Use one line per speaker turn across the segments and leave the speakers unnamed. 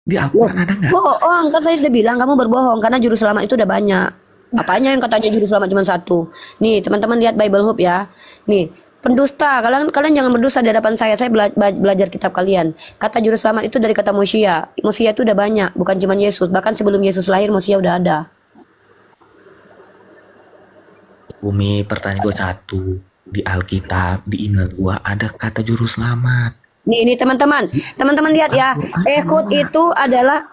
Di
Loh,
Al-Quran ada nggak?
bohong. Kan saya udah bilang kamu berbohong karena juru selamat itu udah banyak. Apanya yang katanya juru selamat cuma satu? Nih, teman-teman lihat Bible Hub ya. Nih, pendusta. Kalian kalian jangan berdusta di hadapan saya. Saya belajar kitab kalian. Kata juru selamat itu dari kata Mosia. Mosia itu udah banyak, bukan cuma Yesus. Bahkan sebelum Yesus lahir Mosia udah ada.
Umi, pertanyaan gue satu. Di Alkitab, di iman gue ada kata juru selamat.
Nih, ini teman-teman. Teman-teman lihat ya. Ehud itu adalah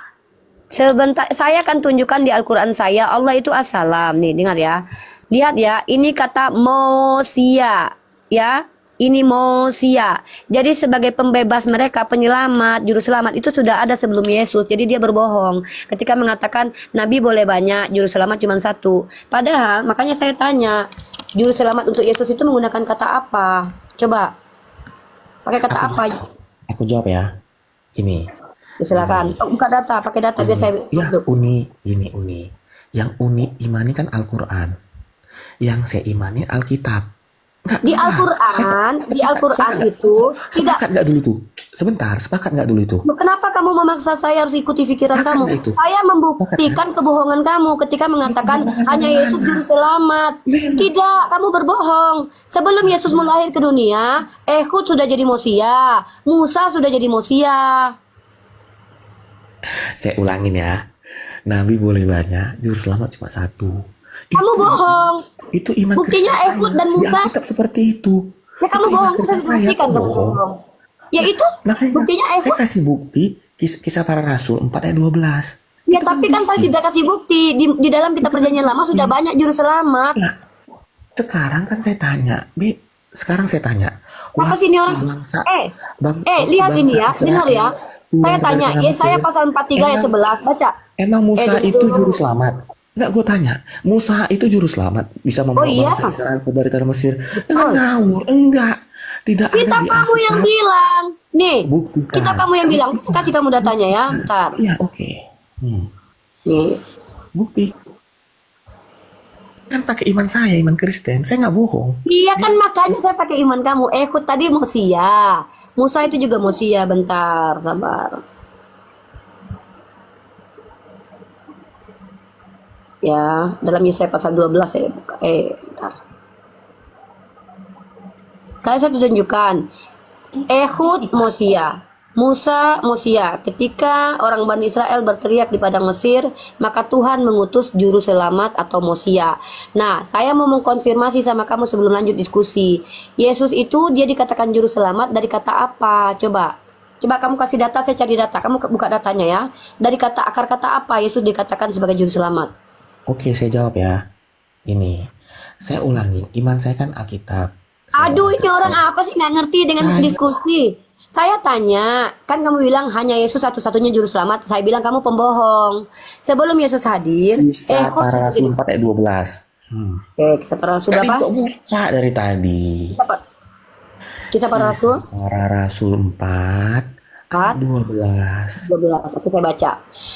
sebentar, saya akan tunjukkan di Al-Quran saya, Allah itu as-salam. Nih, dengar ya. Lihat ya, ini kata Mosia. Ya, ini Mosia. Jadi sebagai pembebas mereka, penyelamat, juru selamat itu sudah ada sebelum Yesus. Jadi dia berbohong ketika mengatakan Nabi boleh banyak, juru selamat cuma satu. Padahal, makanya saya tanya, juru selamat untuk Yesus itu menggunakan kata apa? Coba, pakai kata apa?
Aku jawab ya. Ini.
Silakan. Oh, buka data, pakai data biar saya.
Ya, Uni. Yang Uni imani kan Al-Quran. Yang saya imani Alkitab.
Di Al-Quran itu tidak.
Sepakat nggak dulu tuh? Sebentar, sepakat nggak dulu itu?
Kenapa kamu memaksa saya harus ikuti pikiran
Sepakat
kamu?
nggak itu?
Saya membuktikan kebohongan kamu ketika mengatakan hanya Yesus juru selamat. Tidak, kamu berbohong. Sebelum Yesus melahir ke dunia, Ehud sudah jadi Mosia, Musa sudah jadi Mosia.
Saya ulangin ya. Nabi boleh banyak, juru selamat cuma satu.
Kamu bohong.
Itu iman
Buktinya
Kristen
Ehud
saya.
dan
Di
Musa.
Alkitab seperti itu.
Ya kamu
Itu iman
bohong, saya
Kristen saya,
buktikan kamu
bohong.
bohong. Ya itu,
Makanya
buktinya
saya
Ehud.
kasih bukti kisah para rasul 4 ayat 12.
Ya
Itu
tapi kan saya
bukti.
tidak kasih bukti. Di dalam kitab perjanjian lama sudah banyak juru selamat.
Nah, sekarang kan saya tanya, sekarang saya tanya.
Apa sih ini orang?
Bangsa,
Lihat
bangsa
ini ya,
Israel
dengar ya.
keluar
Saya
dari
tanya,
tanah
Yesaya
Mesir.
pasal 43 ayat
Emang-
11, baca.
Emang Musa itu
dulu.
juru selamat? Enggak, gue tanya. Musa itu juru selamat, bisa membawa
iya.
bangsa Israel keluar dari tanah Mesir. Enggak
Betul.
ngawur, enggak. Tidak
Kita
ada di
kamu yang
Alkitab.
bilang. Nih,
Buktikan.
kita kamu yang bilang. Kasih kamu datanya ya, bentar.
Iya, oke.
Nih.
Bukti. Kan pakai iman saya, iman Kristen. Saya nggak bohong.
Iya kan makanya saya pakai iman kamu. Ehud tadi Mosia. Musa itu juga Mosia. Bentar, sabar. Ya, dalam Yesaya pasal 12 saya buka. Bentar. Kayak saya tunjukkan. Ehud Mosia. Musa Mosia. Ketika orang Bani Israel berteriak di padang Mesir, maka Tuhan mengutus juru selamat atau Mosia. Nah, saya mau mengkonfirmasi sama kamu sebelum lanjut diskusi. Yesus itu dia dikatakan juru selamat dari kata apa? Coba kamu kasih data, saya cari data. Kamu buka datanya ya. Dari kata akar kata apa Yesus dikatakan sebagai juru selamat?
Oke, saya jawab ya. Ini, saya ulangi. Iman saya kan Alkitab.
Aduh, ini orang apa sih nggak ngerti dengan diskusi? Saya tanya, kan kamu bilang hanya Yesus satu-satunya juru selamat. Saya bilang kamu pembohong. Sebelum Yesus hadir,
Kisah para Rasul 4 ayat 12.
Kisah para Rasul
Tadi
apa?
kok baca dari tadi.
Kisah para Rasul
Para Rasul 4 ayat 12.
12. Oke, saya baca.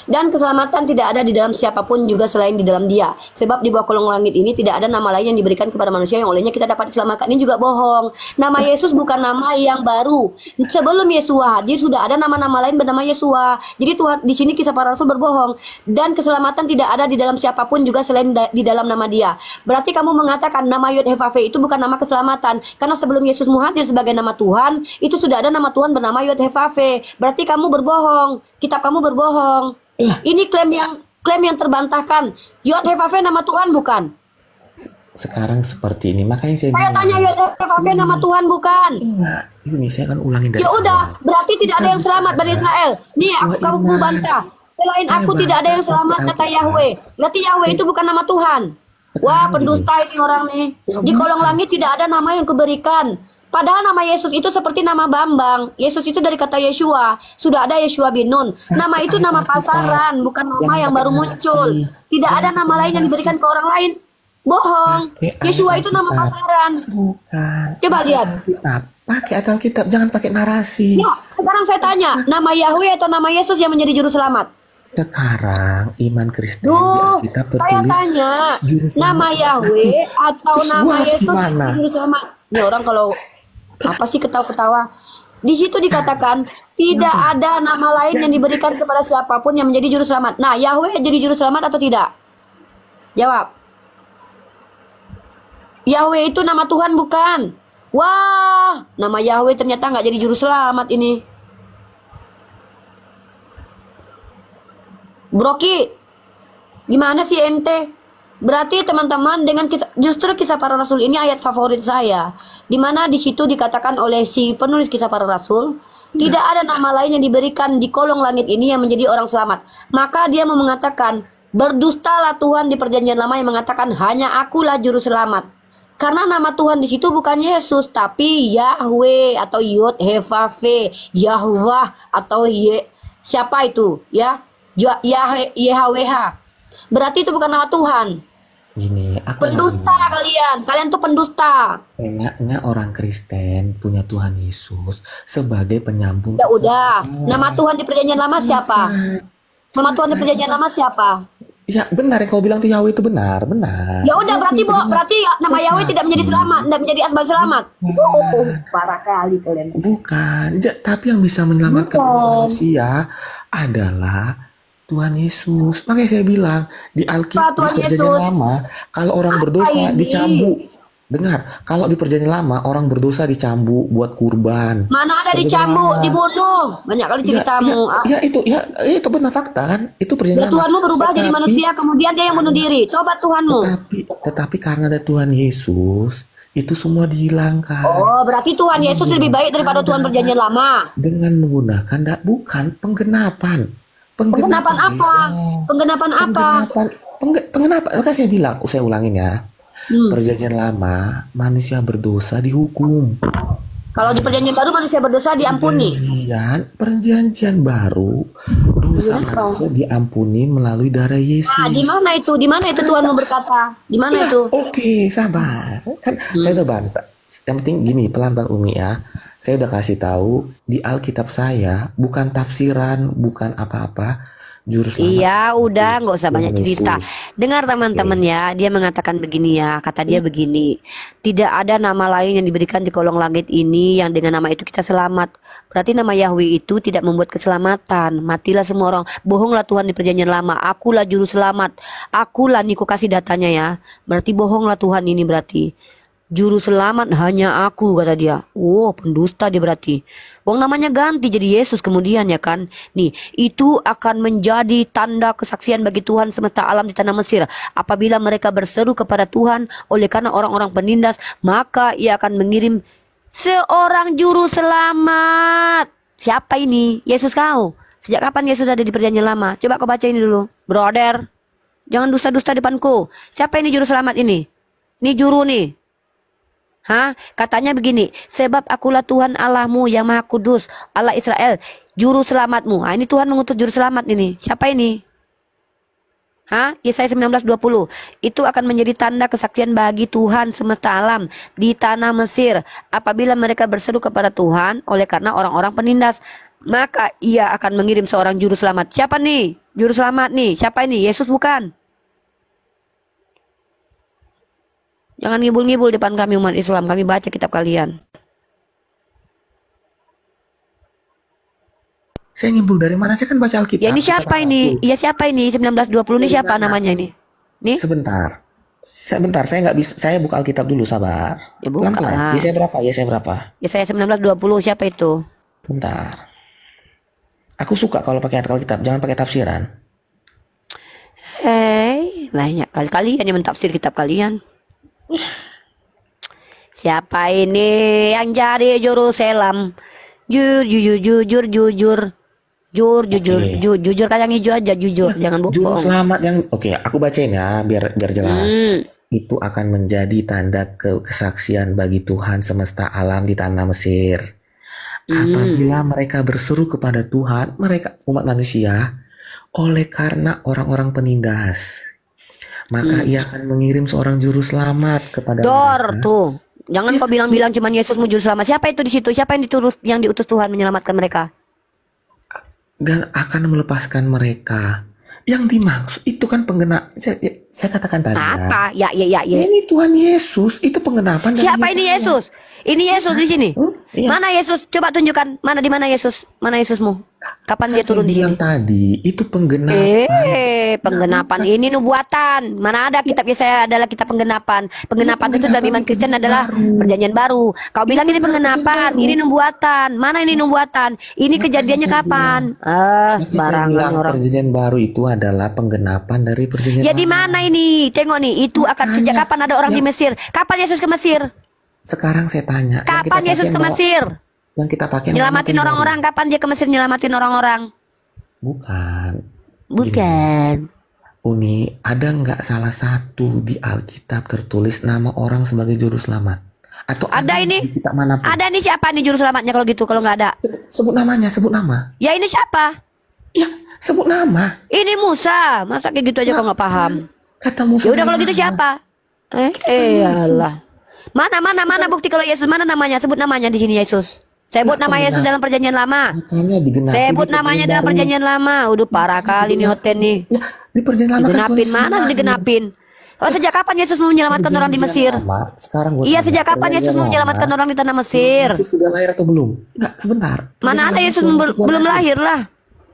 Dan keselamatan tidak ada di dalam siapapun juga selain di dalam Dia. Sebab di bawah kolong langit ini tidak ada nama lain yang diberikan kepada manusia yang olehnya kita dapat diselamatkan. Ini juga bohong. Nama Yesus bukan nama yang baru. Sebelum Yesua hadir sudah ada nama-nama lain bernama Yesua. Jadi Tuhan di sini kisah para rasul berbohong. Dan keselamatan tidak ada di dalam siapapun juga selain di dalam nama Dia. Berarti kamu mengatakan nama Yod-Heh-Vaveh itu bukan nama keselamatan. Karena sebelum Yesus hadir sebagai nama Tuhan, itu sudah ada nama Tuhan bernama Yod-Heh-Vaveh. Berarti kamu berbohong. Kitab kamu berbohong. Ini klaim yang terbantahkan. Yod-Heh-Vaveh nama Tuhan bukan?
Sekarang seperti ini, makanya saya
Saya tanya Yod-Heh-Vaveh nama Tuhan bukan?
enggak. Ini saya akan ulangin dari
Ya udah,
awal.
berarti tidak ada yang selamat Bani Israel. Nih,
Sesuai
kamu
iman.
bantah. Selain
Saya
aku tidak ada yang
bantah
selamat
pakai
kata
Alkitab.
Yahweh. Berarti Yahweh itu bukan nama Tuhan. Wah, pendusta ini orang nih. Di kolong langit tidak ada nama yang kuberikan. Padahal nama Yesus itu seperti nama Bambang. Yesus itu dari kata Yeshua. Sudah ada Yeshua bin Nun. Nama itu nama pasaran, bukan nama yang baru muncul. Tidak ada nama lain yang diberikan ke orang lain. Bohong. Yeshua itu nama pasaran.
Bukan.
Coba lihat.
Alkitab. Pakai Alkitab, jangan pakai narasi.
Ya, sekarang saya tanya, nama Yahweh atau nama Yesus yang menjadi juru selamat?
Sekarang iman Kristen di
Duh,
Alkitab
saya
tertulis
tanya,
juru selamat
nama
cuma
Yahweh atau
Terus
nama
gua harus
Yesus
gimana?
juru selamat? Ini orang kalau apa sih ketawa-ketawa? Di situ dikatakan tidak ada nama lain yang diberikan kepada siapapun yang menjadi juru selamat. Nah, Yahweh jadi juru selamat atau tidak? Jawab. Yahweh itu nama Tuhan bukan? Wah, nama Yahweh ternyata nggak jadi juru selamat ini. Broki, gimana sih ente? Berarti teman-teman dengan justru kisah para rasul ini ayat favorit saya, di mana di situ dikatakan oleh si penulis kisah para rasul, tidak ada nama lain yang diberikan di kolong langit ini yang menjadi orang selamat. Maka dia mau mengatakan, berdustalah Tuhan di perjanjian lama yang mengatakan hanya akulah juru selamat. Karena nama Tuhan di situ bukan Yesus, tapi Yahweh atau Yod Hevave, Yahweh atau siapa itu ya? YHWH. Berarti itu bukan nama Tuhan.
Gini, aku
Pendusta kalian tuh pendusta.
enaknya orang Kristen punya Tuhan Yesus sebagai penyambung.
Ya udah, nama Tuhan di perjanjian lama siapa? Nama Tuhan di perjanjian lama siapa?
Ya benar, kau bilang tuh Yahweh itu benar.
Ya udah, berarti nama Yahweh tidak menjadi selamat, tidak menjadi asbab selamat. Parah kali kalian.
Bukan, tapi yang bisa menyelamatkan manusia adalah Tuhan Yesus. Makanya saya bilang di Alkitab
Tuhan
di perjanjian
Yesus.
lama, kalau orang berdosa dicambuk. Dengar, kalau di perjanjian lama orang berdosa dicambuk buat kurban.
Mana ada
Perjanjian
dicambuk,
lama.
dibunuh. Banyak kali ceritamu.
Itu benar fakta kan? Itu perjanjian
Ya
lama.
Tuhanmu berubah jadi
Tetapi-
manusia, kemudian dia yang bunuh diri. Coba Tuhanmu.
Tetapi karena ada Tuhan Yesus, itu semua dihilangkan.
Oh, berarti Tuhan Yesus lebih baik daripada Tuhan perjanjian lama.
Dengan menggunakan bukan penggenapan.
Penggenapan apa? Penggenapan apa?
Penggenapan. Maka saya bilang, saya ulangin ya. Perjanjian lama, manusia berdosa dihukum.
Kalau di perjanjian baru manusia berdosa diampuni.
Perjanjian baru, dosa manusia diampuni melalui darah Yesus.
Nah, di mana itu? Di mana itu Tuhanmu berkata? Di mana itu?
Oke, sabar. Kan saya udah bantah. Yang penting gini, pelan-pelan Umi ya. Saya udah kasih tahu di Alkitab saya bukan tafsiran, bukan apa-apa. Juru selamat.
Iya, udah nggak usah banyak
Tuhan
cerita.
Yesus.
Dengar teman-teman ya, dia mengatakan begini ya, kata dia begini. Tidak ada nama lain yang diberikan di kolong langit ini yang dengan nama itu kita selamat. Berarti nama Yahweh itu tidak membuat keselamatan. Matilah semua orang. Bohonglah Tuhan di perjanjian lama. Akulah juru selamat. Akulah nih, ku kasih datanya ya. Berarti bohonglah Tuhan ini berarti. Juru selamat hanya aku, kata dia. Oh, pendusta dia berarti. Wong namanya ganti jadi Yesus kemudian ya kan. Nih, itu akan menjadi tanda kesaksian bagi Tuhan semesta alam di tanah Mesir. Apabila mereka berseru kepada Tuhan oleh karena orang-orang penindas, maka ia akan mengirim seorang juru selamat. Siapa ini? Yesus kau. Sejak kapan Yesus ada di perjanjian lama? Coba kau baca ini dulu. Brother, jangan dusta-dusta depanku. Siapa ini juru selamat ini? Ini juru nih. Katanya begini, sebab akulah Tuhan Allahmu yang Maha Kudus, Allah Israel, juru selamatmu. Ini Tuhan mengutus juru selamat ini. Siapa ini? Yesaya 19:20. Itu akan menjadi tanda kesaksian bagi Tuhan semesta alam di tanah Mesir. Apabila mereka berseru kepada Tuhan oleh karena orang-orang penindas, maka ia akan mengirim seorang juru selamat. Siapa nih? Juru selamat nih. Siapa ini? Yesus bukan? Jangan ngibul-ngibul depan kami umat Islam. Kami baca kitab kalian.
Saya ngibul dari mana? Saya kan baca Alkitab.
Ya ini siapa ini? Iya siapa ini? 1920 ini siapa namanya ini? Nih?
Sebentar, saya nggak bisa. Saya buka Alkitab dulu, sabar.
Ya buka.
Pelan-pelan. Yesaya berapa?
Yesaya 19:20 siapa itu?
Bentar. Aku suka kalau pakai Alkitab, jangan pakai tafsiran.
Banyak kali kalian yang mentafsir kitab kalian. Siapa ini yang jadi juru selam? Jujur kayak hijau aja, jujur, jangan
Juru
bohong.
selamat yang aku bacain ya biar jelas. Itu akan menjadi tanda kesaksian bagi Tuhan semesta alam di tanah Mesir. Apabila mereka berseru kepada Tuhan, mereka umat manusia, oleh karena orang-orang penindas, maka ia akan mengirim seorang juru selamat kepada mereka.
Tuh. Jangan kau bilang-bilang cuman Yesus mau juru selamat. Siapa itu di situ? Siapa yang diutus Tuhan menyelamatkan mereka?
Dan akan melepaskan mereka. Yang dimaksud itu kan saya katakan tadi.
Apa? Ya.
Ini Tuhan Yesus, itu penggenapan dari
Siapa ini Yesus? Ini Yesus di sini.
Iya.
Mana Yesus? Coba tunjukkan. Mana di mana Yesus? Mana Yesusmu? Kapan dia
Kan saya
turun di sini?
bilang tadi itu penggenapan.
Penggenapan ini nubuatan. Mana ada kitab Yesaya adalah kitab penggenapan. Penggenapan itu dalam iman Kristen adalah perjanjian baru. Kau bilang ini penggenapan, ini nubuatan. Mana ini nubuatan? Ini kejadiannya kapan?
Makanya saya
Sembarangan
bilang
orang.
perjanjian baru itu adalah penggenapan dari perjanjian
Ya di
lama.
mana ini? Tengok nih, itu akan sejak
Makanya,
kapan ada orang di Mesir? Kapan Yesus ke Mesir?
Sekarang saya tanya, yang kita
Kapan Yesus
pakai
ke
bawa-
Mesir?
yang kita pakai
Nyelamatin
nama
orang-orang. Kapan dia ke Mesir nyelamatin orang-orang?
bukan.
Bukan.
Uni, ada nggak salah satu di Alkitab tertulis nama orang sebagai juru selamat? Atau
Ada ini.
di kitab manapun?
Ada nih siapa nih juru selamatnya kalau gitu? Kalau nggak ada,
Sebut namanya, sebut nama.
ya ini siapa?
Ya, sebut nama.
Ini Musa. Masa kayak gitu aja kau nggak paham?
Kata Musa.
Ya udah kalau
dari
gitu
mana?
siapa? Allah. Mana bukti kalau Yesus? Mana namanya? Sebut namanya di sini Yesus. Sebut nama Yesus dalam perjanjian lama.
Makanya digenapi.
Sebut
di
namanya dalam
baru.
perjanjian lama. Udah parah kali nih hotel nih.
Ya, di perjanjian lama kan
Digenapin
tulis
mana
semuanya.
digenapin? Oh sejak kapan Yesus mau menyelamatkan orang di Mesir?
Perjanjian lama, sekarang gua
Iya
tanya,
sejak kapan Yesus mau menyelamatkan orang di tanah Mesir?
Yesus sudah lahir atau belum? Enggak, sebentar.
Mana
Perjanjian
ada
lama
Yesus
sudah
belum lahir lah.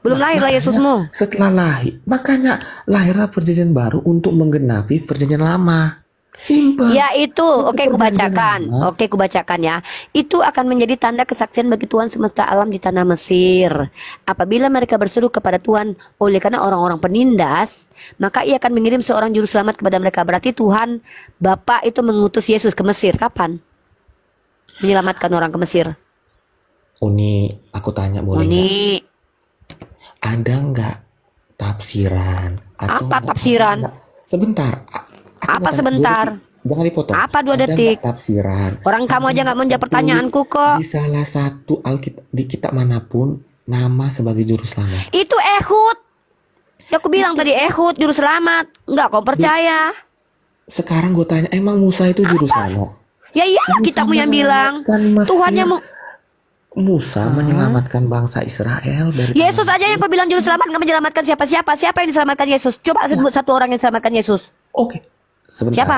Belum lahir lah Yesusmu.
Setelah lahir, makanya lahirlah perjanjian baru untuk menggenapi perjanjian lama. Simple.
Ya itu, oke kubacakan.
perjanjian lama.
Oke kubacakan ya. Itu akan menjadi tanda kesaksian bagi Tuhan semesta alam di tanah Mesir. Apabila mereka berseru kepada Tuhan oleh karena orang-orang penindas, maka ia akan mengirim seorang juru selamat kepada mereka. Berarti Tuhan Bapa itu mengutus Yesus ke Mesir. Kapan? Menyelamatkan orang ke Mesir.
Uni, aku tanya boleh nggak?
Ini
Ada nggak tafsiran? Atau
Apa
nggak-
tafsiran?
Sebentar. Aku
Apa
mau tanya
sebentar?
dua detik. Jangan dipotong.
Apa 2
Ada nggak
detik?
tafsiran?
Orang kamu aja nggak menjawab pertanyaanku kok.
Di salah satu Alkitab di kitab manapun nama sebagai juru selamat.
Itu Ehud. Ya aku bilang tadi Ehud juru selamat. Enggak kau percaya?
Sekarang gue tanya, emang Musa itu juru selamat?
Ya iyalah
Musa
kitabmu yang bilang.
menyelamatkan Mesir.
Tuhannya mau
Musa menyelamatkan bangsa Israel dari
Yesus aja yang kau bilang juru selamat nggak menyelamatkan siapa-siapa. Siapa yang diselamatkan Yesus? Coba sebut satu orang yang diselamatkan Yesus.
Oke. Sebentar.
Siapa?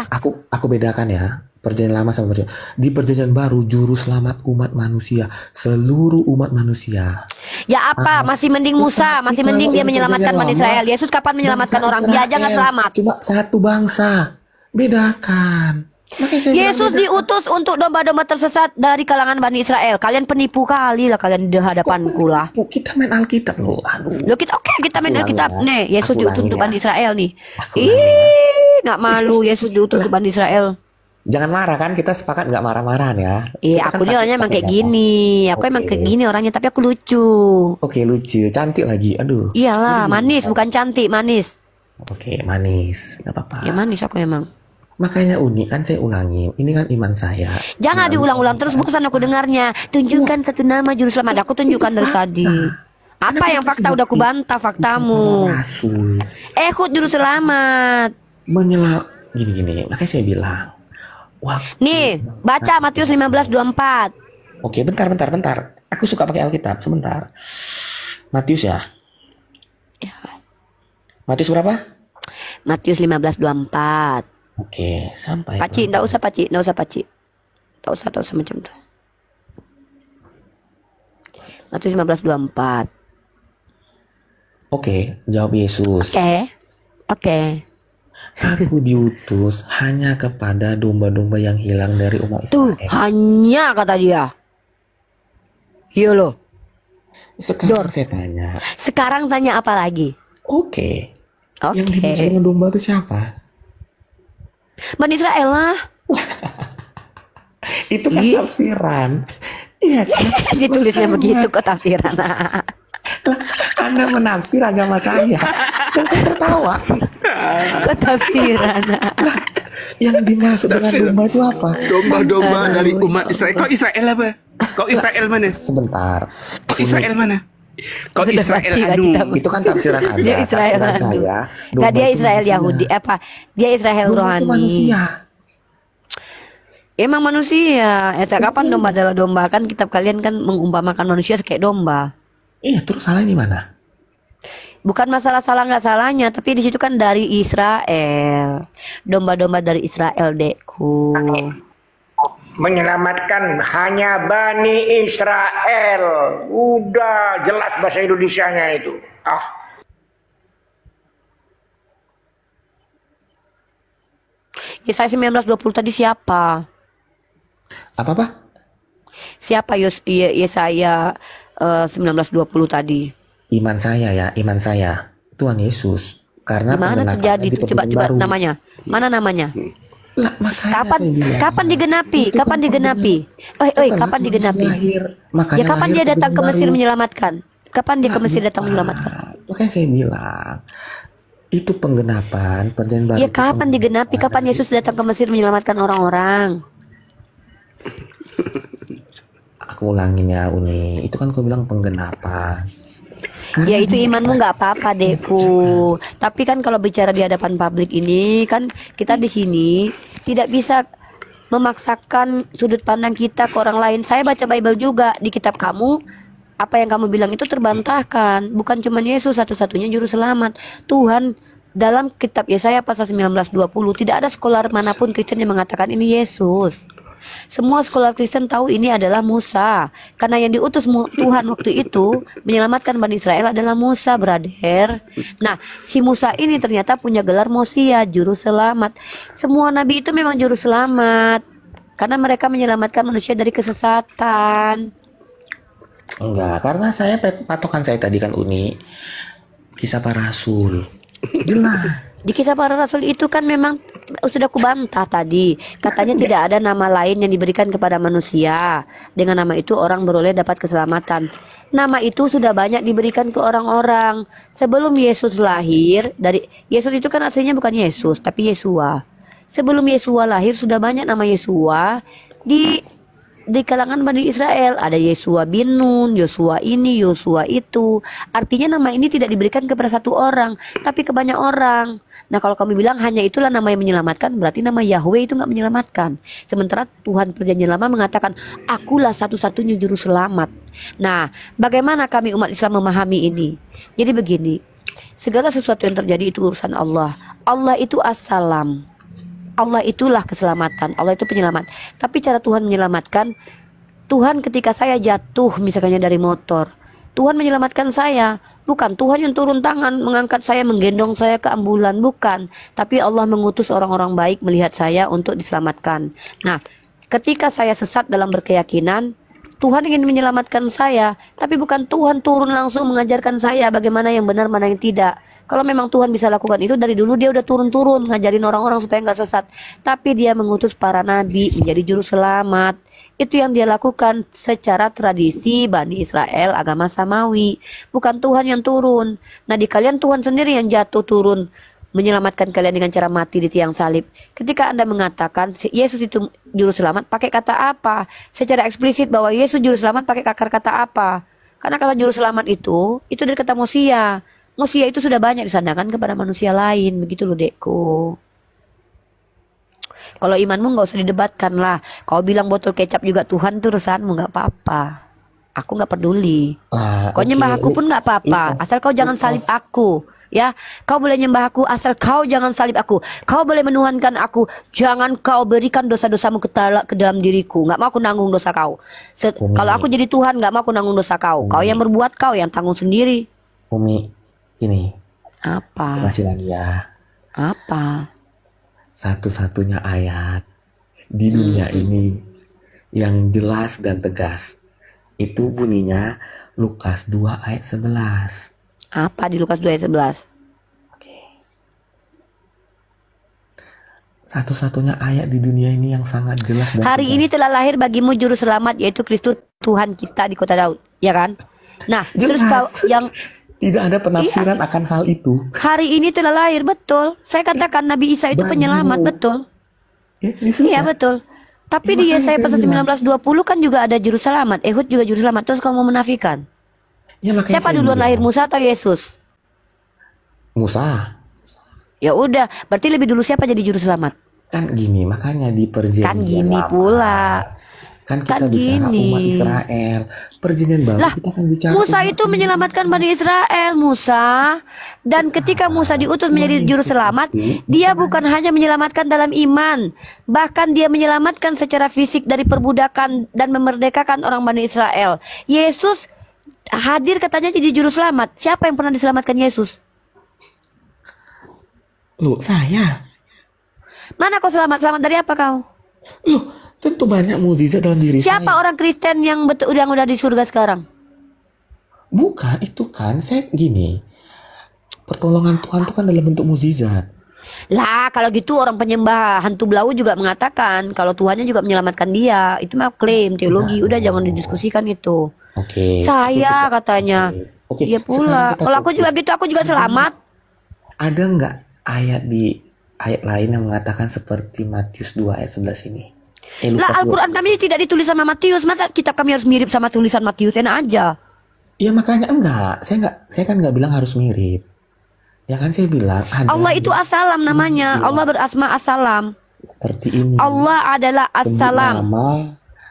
Aku bedakan ya. Perjanjian lama sama perjanjian. Di perjanjian baru juru selamat umat manusia, seluruh umat manusia.
Ya apa? Masih mending Musa, masih mending dia menyelamatkan Bani Israel. Yesus kapan menyelamatkan
Bangsa
orang? Dia aja nggak
Israel
selamat.
Cuma satu bangsa. Bedakan. Makanya saya
Yesus
bilang
diutus untuk domba-domba tersesat dari kalangan Bani Israel. Kalian penipu kali lah kalian di hadapanku lah.
kita main Alkitab loh. Aduh.
Lo kita oke kita main
Aku
Alkitab
ulangi ya.
nih. Yesus
Aku
diutus
ulangi
untuk
ya.
Bani Israel nih.
Aku ulangi ya.
Ih, nggak malu Yesus diutus untuk Bani Israel.
Jangan marah kan, kita sepakat nggak marah-marahan ya.
Iya,
Kita kan
aku nih orangnya emang
pakai
kayak
data.
gini. Aku emang
Oke.
kayak gini orangnya, tapi aku lucu.
Oke, lucu, cantik lagi. Aduh.
Iyalah, manis bukan cantik, manis.
Oke, manis, nggak apa-apa.
Ya manis aku emang.
Makanya unik kan saya ulangin. Ini kan iman saya.
Jangan diulang-ulang terus, bosan aku dengarnya. Tunjukkan satu nama juru selamat. Aku tunjukkan dari tadi. Apa yang fakta udah aku bantah faktamu.
Rasul
Ehud juru selamat.
gini. Makanya saya bilang. Wah.
Nih, baca Matius 15:24.
Oke, bentar. Aku suka pakai Alkitab. Sebentar. Matius ya. Matius berapa?
Matius 15:24.
Oke, sampai.
Paci, enggak usah Paci. Tak usah macam tu. Matius 15:24.
Oke, jawab Yesus.
Oke.
Aku diutus hanya kepada domba-domba yang hilang dari umat
Tuh,
Israel.
hanya kata dia. Iya loh.
Sekarang saya tanya.
Sekarang tanya apa lagi?
Oke. Yang
Oke.
dimaksud dengan domba itu siapa?
Bani Israel lah.
Itu kan
Ih.
tafsiran. Iya kan?
Ditulisnya begitu kok tafsiran.
Anda menafsir agama saya. Dan saya tertawa.
Kok tafsiran.
Yang dimaksud dengan domba itu apa?
Domba-domba dari umat Israel. Kau Israel apa? Kau Israel mana?
Sebentar.
Kau Israel mana? Kau
Udah
Israel
baca
anu.
kita.
Itu kan tafsiran Anda.
Dia Israel
Tafsiran
anu.
saya.
Enggak, dia
itu
Israel
manusia.
Yahudi apa? Dia Israel
Domba itu
rohani.
manusia.
Emang manusia. Sejak kapan domba adalah domba? Kan kitab kalian kan mengumpamakan manusia kayak domba.
Iya, terus salahnya di mana?
Bukan masalah salah nggak salahnya, tapi di situ kan dari Israel. Domba-domba dari Israel, dekku.
menyelamatkan hanya Bani Israel. Udah jelas bahasa Indonesianya itu.
Yesaya 19:20 tadi siapa?
Apa?
Siapa Yesaya 19:20 tadi?
Iman saya, Tuhan Yesus. Karena
Gimana terjadi
di
itu? Coba
baru.
namanya. Mana namanya?
Lah,
Kapan digenapi?
Itu
Kapan
kan
digenapi? Kapan digenapi?
Makanya
Ya kapan dia datang ke Mesir menyelamatkan? Kapan dia ke Mesir datang menyelamatkan?
Makanya saya bilang itu penggenapan perjanjian baru.
Ya kapan digenapi? Kapan Yesus datang ke Mesir menyelamatkan orang-orang?
Aku ulangin ya Uni, itu kan aku bilang penggenapan.
Ya itu imanmu nggak apa-apa dekku. Tapi kan kalau bicara di hadapan publik ini kan kita di sini tidak bisa memaksakan sudut pandang kita ke orang lain. Saya baca Bible juga, di kitab kamu apa yang kamu bilang itu terbantahkan. Bukan cuma Yesus satu-satunya juru selamat. Tuhan dalam kitab Yesaya pasal 19:20 tidak ada scholar manapun Kristen yang mengatakan ini Yesus. Semua sekolah Kristen tahu ini adalah Musa, karena yang diutus Tuhan waktu itu menyelamatkan Bani Israel adalah Musa, brother. Nah, si Musa ini ternyata punya gelar Mosia, juru selamat. Semua nabi itu memang juru selamat, karena mereka menyelamatkan manusia dari kesesatan.
Enggak, karena patokan saya tadi kan Uni, kisah para rasul. Jelas.
Di kisah para rasul itu kan memang sudah kubantah tadi. Katanya tidak ada nama lain yang diberikan kepada manusia. Dengan nama itu orang beroleh dapat keselamatan. Nama itu sudah banyak diberikan ke orang-orang. Sebelum Yesus lahir, Yesus itu kan aslinya bukan Yesus, tapi Yesua. Sebelum Yesua lahir sudah banyak nama Yesua di kalangan Bani Israel. Ada Yesua bin Nun, Yosua ini, Yosua itu. Artinya nama ini tidak diberikan kepada satu orang, tapi ke banyak orang. Nah kalau kami bilang hanya itulah nama yang menyelamatkan, berarti nama Yahweh itu nggak menyelamatkan. Sementara Tuhan Perjanjian Lama mengatakan, akulah satu-satunya juru selamat. Nah bagaimana kami umat Islam memahami ini? Jadi begini, segala sesuatu yang terjadi itu urusan Allah. Allah itu as-salam. Allah itulah keselamatan, Allah itu penyelamat. Tapi cara Tuhan menyelamatkan, Tuhan ketika saya jatuh misalnya dari motor, Tuhan menyelamatkan saya. Bukan Tuhan yang turun tangan mengangkat saya, menggendong saya ke ambulan, bukan. Tapi Allah mengutus orang-orang baik melihat saya untuk diselamatkan. Nah, ketika saya sesat dalam berkeyakinan, Tuhan ingin menyelamatkan saya, tapi bukan Tuhan turun langsung mengajarkan saya bagaimana yang benar, mana yang tidak. Kalau memang Tuhan bisa lakukan itu dari dulu, dia udah turun-turun ngajarin orang-orang supaya nggak sesat. Tapi dia mengutus para nabi menjadi juru selamat. Itu yang dia lakukan secara tradisi Bani Israel, agama Samawi. Bukan Tuhan yang turun. Nah di kalian Tuhan sendiri yang jatuh turun menyelamatkan kalian dengan cara mati di tiang salib. Ketika Anda mengatakan Yesus itu juru selamat, pakai kata apa? Secara eksplisit bahwa Yesus juru selamat pakai akar kata apa? Karena kata juru selamat itu dari kata Mosia. Mosia itu sudah banyak disandarkan kepada manusia lain. Begitu loh dekku. Kalau imanmu nggak usah didebatkan lah. Kau bilang botol kecap juga Tuhan itu urusanmu, nggak apa-apa. Aku nggak peduli. Kau nyembah aku pun nggak apa-apa. Asal kau jangan salib aku. Ya, kau boleh nyembah aku asal kau jangan salib aku. Kau boleh menuhankan aku, jangan kau berikan dosa-dosamu ke dalam diriku. Nggak mau aku nanggung dosa kau. Kalau aku jadi Tuhan, nggak mau aku nanggung dosa kau. Kau yang berbuat, kau yang tanggung sendiri.
Umi, ini
apa?
masih lagi ya.
Apa?
Satu-satunya ayat di dunia ini yang jelas dan tegas itu bunyinya Lukas 2 ayat 11.
Apa di Lukas 2 ayat 11?
Oke. Satu-satunya ayat di dunia ini yang sangat jelas dan
hari
tegas.
ini telah lahir bagimu juru selamat, yaitu Kristus Tuhan kita di kota Daud, ya kan? Nah,
jelas.
Terus kau yang
tidak ada penafsiran akan hal itu.
Hari ini telah lahir, betul. Saya katakan Nabi Isa itu penyelamat, betul. Iya, betul. Tapi di Yesaya pasal 19:20 kan juga ada juru selamat. Ehud juga juru selamat. Terus kamu mau menafikan?
Ya,
siapa duluan lahir, Musa atau Yesus?
Musa.
Ya udah, berarti lebih dulu siapa jadi juru selamat?
Kan gini, makanya di perjanjian
kan gini
lama,
pula.
Kan
Kan
kita bicara umat
gini.
Israel. Perjanjian baru
Lah,
kita kan bicara
Musa
umat
itu menyelamatkan Bani Israel, Musa. Dan ketika Musa diutus
Tuhan
menjadi juru
Yesus
selamat,
itu
dia bukan hanya menyelamatkan dalam iman, bahkan dia menyelamatkan secara fisik dari perbudakan dan memerdekakan orang Bani Israel. Yesus hadir katanya jadi juru selamat. Siapa yang pernah diselamatkan Yesus?
Loh, saya.
Mana kau selamat? Selamat dari apa kau?
Loh, tentu banyak mukjizat dalam diri
Siapa
saya.
orang Kristen yang betul udah di surga sekarang?
Bukan, itu kan saya gini. Pertolongan Tuhan itu kan dalam bentuk mukjizat.
Lah, kalau gitu orang penyembah hantu belau juga mengatakan kalau Tuhannya juga menyelamatkan dia. Itu mah klaim teologi. Udah jangan didiskusikan itu.
Oke.
Saya katanya.
Oke,
Iya
sekarang
pula.
kita
Kalau aku juga
fokus.
gitu, aku juga selamat.
Ada nggak ayat di ayat lain yang mengatakan seperti Matius 2 ayat 11 ini?
Lah,
Lukas 2.
Al-Quran kami tidak ditulis sama Matius. Masa kitab kami harus mirip sama tulisan Matius? Enak aja.
Ya makanya enggak. Saya kan nggak bilang harus mirip. Ya kan saya bilang ada
Allah itu As-Salam namanya. Allah berasma As-Salam.
seperti ini.
Allah adalah
Sebut
As-Salam.
nama,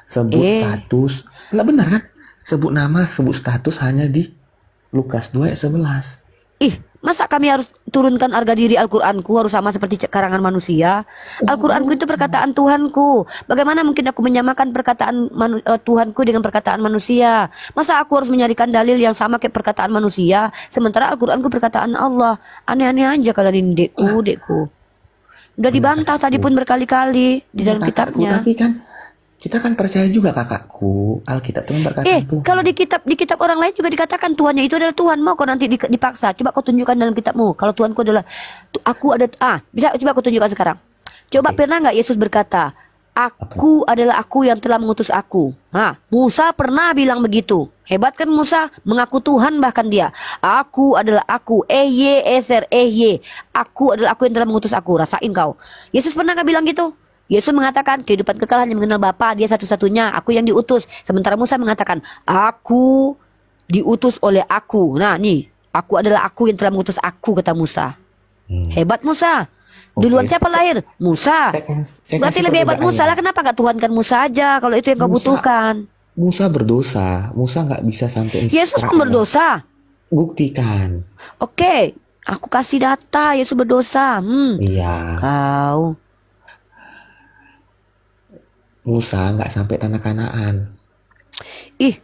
sebut status. Nggak benar kan? Sebut nama, sebut status hanya di Lukas 2 ayat 11.
Ih, masa kami harus turunkan harga diri Al-Quranku harus sama seperti karangan manusia? Al-Quranku itu perkataan Tuhanku. Bagaimana mungkin aku menyamakan perkataan Tuhanku dengan perkataan manusia? Masa aku harus menyarikan dalil yang sama kayak perkataan manusia? Sementara Al-Quranku perkataan Allah. Aneh-aneh aja kalian ini, dekku. Udah dibantah tadi pun berkali-kali di dalam
Kakakku,
kitabnya.
tapi kan kita kan percaya juga kakakku. Alkitab itu kan perkataan Tuhan.
Kalau di kitab orang lain juga dikatakan Tuhannya itu adalah Tuhan. Mau kau nanti dipaksa? Coba kau tunjukkan dalam kitabmu. Kalau Tuhanku adalah aku ada bisa coba kau tunjukkan sekarang. Coba pernah nggak Yesus berkata, aku adalah aku yang telah mengutus aku. Musa pernah bilang begitu. Hebat kan Musa, mengaku Tuhan bahkan dia. Aku adalah aku, aku adalah aku yang telah mengutus aku. Rasain kau. Yesus pernah nggak bilang gitu? Yesus mengatakan kehidupan kekal hanya mengenal Bapa, dia satu-satunya, aku yang diutus. Sementara Musa mengatakan, aku diutus oleh aku. Nah nih, aku adalah aku yang telah mengutus aku, kata Musa. Hebat Musa. Duluan siapa lahir? Musa.
Saya
Berarti
kasih
lebih hebat
perbedaannya.
Musa lah. Kenapa gak Tuhan kan Musa aja kalau itu yang kau butuhkan?
Musa berdosa. Musa nggak bisa sampai
Yesus pun berdosa.
Buktikan.
Oke, aku kasih data Yesus berdosa.
Iya.
Kau.
Musa nggak sampai tanah Kanaan.
Ih,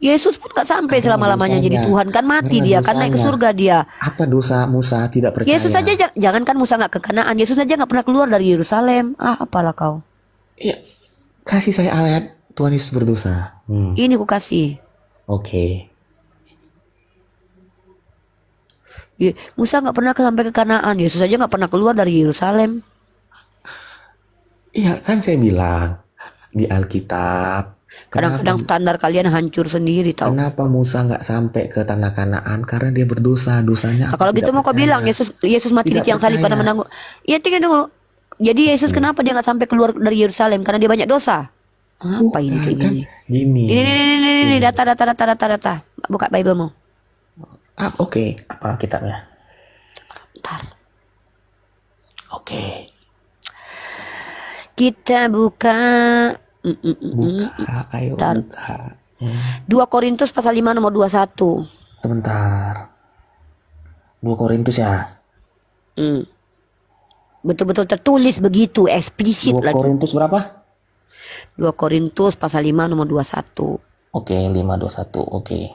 Yesus pun gak sampai
Karena
selama-lamanya jadi
dosanya.
Tuhan. Kan mati
Karena
dia, kan naik ke
dosanya.
surga dia.
Apa dosa Musa tidak percaya?
Yesus saja jangankan Musa nggak ke Kanaan, Yesus saja nggak pernah keluar dari Yerusalem. Apalah kau?
Ya, kasih saya ayat Tuhan Yesus berdosa.
Ini ku kasih.
Oke.
Musa nggak pernah sampai ke Kanaan, Yesus saja nggak pernah keluar dari Yerusalem.
Iya, kan saya bilang di Alkitab.
Kadang-kadang standar kalian hancur sendiri tau.
Kenapa Musa nggak sampai ke tanah Kanaan? Karena dia berdosa, dosanya.
Nah, kalau gitu mau kau bilang Yesus mati di tiang salib karena menanggung. Iya tinggal dulu. Jadi Yesus kenapa dia nggak sampai keluar dari Yerusalem? Karena dia banyak dosa. Apa ini kayak
kan
gini?
gini.
Ini data. Buka Bible-mu.
Oke, apa kitabnya?
Bentar.
Oke.
Kita buka.
Buka, ayo
Bentar.
buka.
2 Korintus pasal 5 nomor 21.
Sebentar. 2 Korintus ya.
Betul-betul tertulis begitu, eksplisit
2
lagi.
Korintus berapa?
2 Korintus pasal 5 nomor 21.
Oke, 5:21. Oke.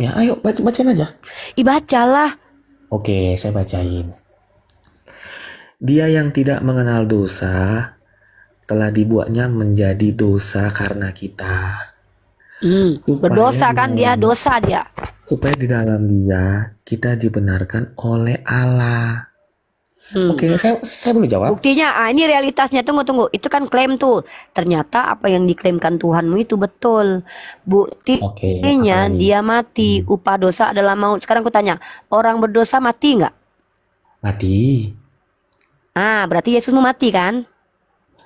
Ya, ayo bacain aja.
Bacalah.
Oke, saya bacain. Dia yang tidak mengenal dosa telah dibuatnya menjadi dosa karena kita.
Berdosa kan dia, dosa dia.
Supaya di dalam dia kita dibenarkan oleh Allah. Oke, saya boleh jawab?
Buktinya, ini realitasnya. Tunggu. Itu kan klaim tuh. Ternyata apa yang diklaimkan Tuhanmu itu betul. Buktinya dia mati. Upah dosa adalah maut. Sekarang aku tanya, orang berdosa mati nggak?
Mati.
Berarti Yesus mau mati kan?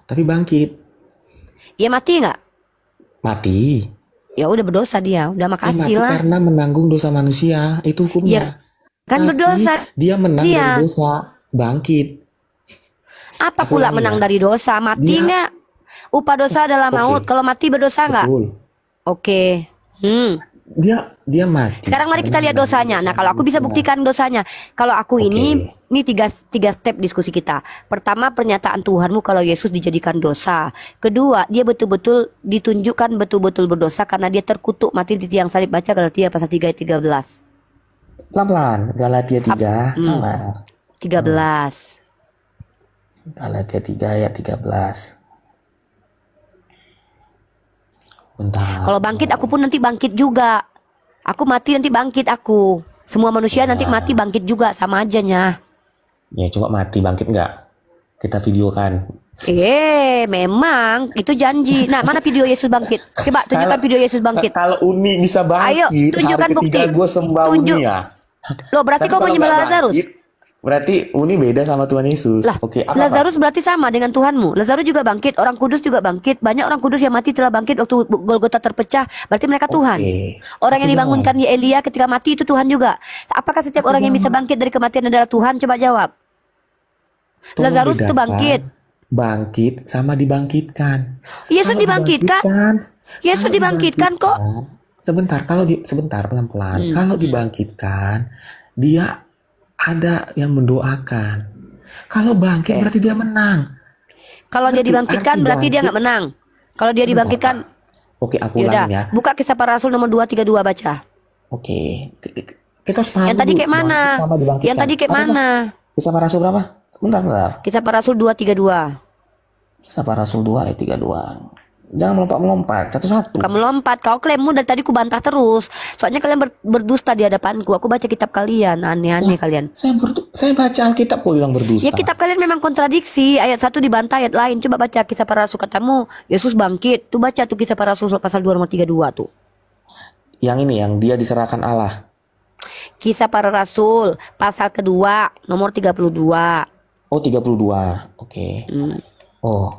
Tapi bangkit.
Iya mati nggak?
Mati.
Ya udah berdosa dia. Udah makasih
Mati
lah.
karena menanggung dosa manusia. Itu hukumnya.
Kan berdosa.
Dia menang
Dia.
dari dosa, bangkit.
Apa
Aku
pula
ulangi
menang
ya.
dari dosa? Mati
Dia-
nggak? Upah dosa adalah
Oke.
maut. Kalau mati berdosa nggak?
Betul.
Oke.
Dia mati.
Sekarang mari kita
karena
lihat dosanya. Nah, kalau aku bisa
dosa.
buktikan dosanya. Kalau aku
Oke.
ini tiga step diskusi kita. Pertama, pernyataan Tuhanmu kalau Yesus dijadikan dosa. Kedua, dia betul-betul ditunjukkan betul-betul berdosa karena dia terkutuk mati di tiang salib. Baca Galatia pasal 3 ayat 13.
Pelan-pelan. Galatia 3, salah.
13.
Galatia 3 ayat 13. Bentar.
Kalau bangkit aku pun nanti bangkit juga. Aku mati nanti bangkit aku. Semua manusia nanti mati bangkit juga, sama aja nya.
Ya coba mati bangkit nggak? Kita videokan.
Memang itu janji. Nah, mana video Yesus bangkit? Coba tunjukkan video Yesus bangkit.
Kalau Uni bisa bangkit,
Ayo, tunjukkan
hari ketiga
bukti.
gue sembah
Tunjuk.
Uni ya.
Loh, berarti
Tapi
kau
kalau
menyembah
nggak
Lazarus?
bangkit, berarti Uni beda sama Tuhan Yesus.
Lah,
Oke, apa?
Lazarus berarti sama dengan Tuhanmu. Lazarus juga bangkit, orang kudus juga bangkit. Banyak orang kudus yang mati telah bangkit waktu Golgota terpecah. Berarti mereka Tuhan. Orang yang
Tapi
dibangunkan Elia ketika mati itu Tuhan juga. Apakah setiap orang yang bisa bangkit dari kematian adalah Tuhan? Coba jawab.
Tolong
Lazarus itu
bedakan
bangkit.
Bangkit sama dibangkitkan.
Yesus
Kalau
dibangkitkan. Yesus
kalau
dibangkitkan kok.
Sebentar, sebentar pelan-pelan. Kalau dibangkitkan, dia ada yang mendoakan. Kalau bangkit berarti dia menang.
Kalau dia
Ngerti?
dibangkitkan
Arti
berarti dia
bangkit.
nggak menang. Kalau dia
Sebentar,
dibangkitkan,
Oke, aku
yaudah.
ulangi ya.
Buka Kisah Para Rasul nomor 232 baca.
Oke. Kita harus paham
Yang tadi
dulu,
kayak mana?
bangkit sama dibangkitkan.
Yang tadi kayak
Apa?
mana?
Kisah Para Rasul berapa? Bentar.
Kisah Para Rasul 232.
Kisah Para Rasul 2 ayat 32. Jangan melompat-melompat. Satu-satu.
Kamu lompat, kau klaimmu dari tadi ku bantah terus. Soalnya kalian berdusta di hadapanku. Aku baca kitab kalian, aneh-aneh kalian.
Saya baca Alkitab kok bilang berdusta.
Ya kitab kalian memang kontradiksi. Ayat 1 dibantah ayat lain. Coba baca Kisah Para Rasul, katamu Yesus bangkit. Tuh baca tuh Kisah Para Rasul pasal 2 nomor 32 tuh.
Yang ini yang dia diserahkan Allah.
Kisah Para Rasul pasal kedua nomor 32.
Oh, 32. Oke. Oh.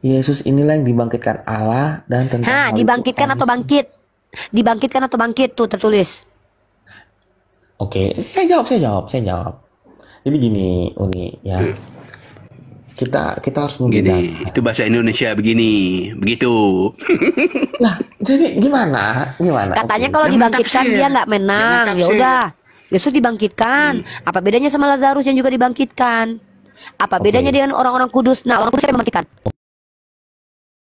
Yesus inilah yang dibangkitkan Allah dan tentang hal itu
dibangkitkan atau
kami-
bangkit? Dibangkitkan atau bangkit tuh tertulis.
Oke, saya jawab. Jadi gini, Uni ya. Kita harus
Gini,
membedakan.
itu bahasa Indonesia begini, begitu.
Lah, jadi gimana?
Katanya
Oke.
kalau
Yang
dibangkitkan
tafsir.
dia nggak menang.
Yang
Ya
tafsir.
udah. Yesus dibangkitkan. Apa bedanya sama Lazarus yang juga dibangkitkan? Apa bedanya dengan orang-orang kudus? Nah, orang kudus yang membangkitkan.